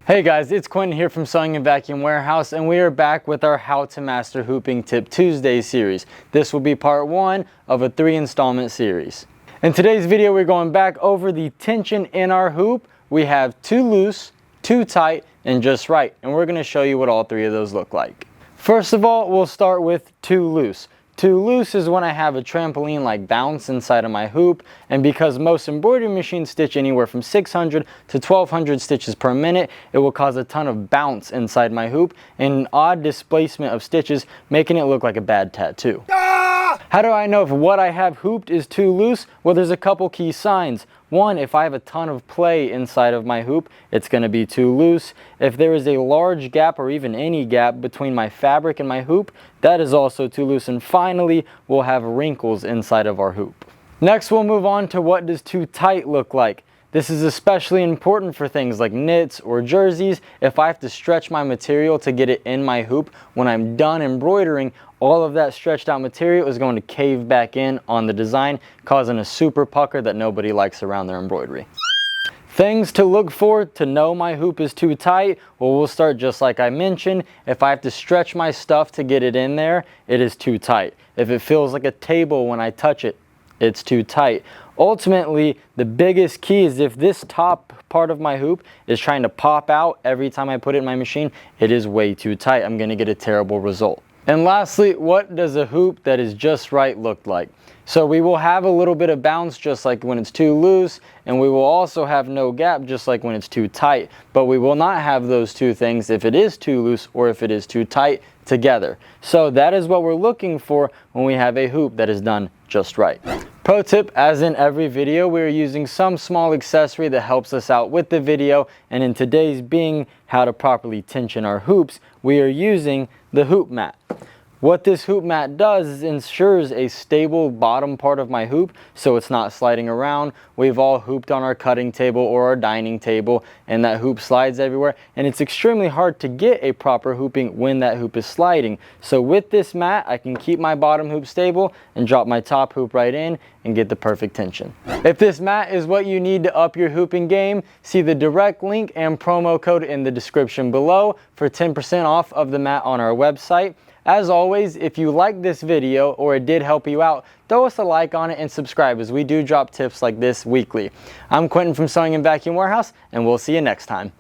Hey guys, it's Quentin here from Sewing and Vacuum Warehouse, and we are back with our How to Master Hooping Tip Tuesday series. This will be part 1 of a 3-installment series. In today's video, we're going back over the tension in our hoop. We have too loose, too tight, and just right, and we're going to show you what all 3 of those look like. First of all, we'll start with too loose. Too loose is when I have a trampoline-like bounce inside of my hoop, and because most embroidery machines stitch anywhere from 600 to 1200 stitches per minute, it will cause a ton of bounce inside my hoop and an odd displacement of stitches, making it look like a bad tattoo. How do I know if what I have hooped is too loose? Well, there's a couple key signs. One, if I have a ton of play inside of my hoop, it's going to be too loose. If there is a large gap or even any gap between my fabric and my hoop, that is also too loose. And finally, we'll have wrinkles inside of our hoop. Next, we'll move on to what does too tight look like. This is especially important for things like knits or jerseys. If I have to stretch my material to get it in my hoop, when I'm done embroidering, all of that stretched out material is going to cave back in on the design, causing a super pucker that nobody likes around their embroidery. Things to look for to know my hoop is too tight. Well, we'll start just like I mentioned. If I have to stretch my stuff to get it in there, it is too tight. If it feels like a table when I touch it, it's too tight. Ultimately, the biggest key is if this top part of my hoop is trying to pop out every time I put it in my machine, it is way too tight. I'm going to get a terrible result. And lastly, what does a hoop that is just right look like? So we will have a little bit of bounce just like when it's too loose, and we will also have no gap just like when it's too tight. But we will not have those two things if it is too loose or if it is too tight together. So that is what we're looking for when we have a hoop that is done just right. Pro tip, as in every video, we're using some small accessory that helps us out with the video, and in today's being how to properly tension our hoops, we are using the hoop mat. What this hoop mat does is ensures a stable bottom part of my hoop so it's not sliding around. We've all hooped on our cutting table or our dining table and that hoop slides everywhere, and it's extremely hard to get a proper hooping when that hoop is sliding. So with this mat, I can keep my bottom hoop stable and drop my top hoop right in and get the perfect tension. If this mat is what you need to up your hooping game, see the direct link and promo code in the description below for 10% off of the mat on our website. As always, if you like this video or it did help you out, throw us a like on it and subscribe, as we do drop tips like this weekly. I'm Quentin from Sewing and Vacuum Warehouse, and we'll see you next time.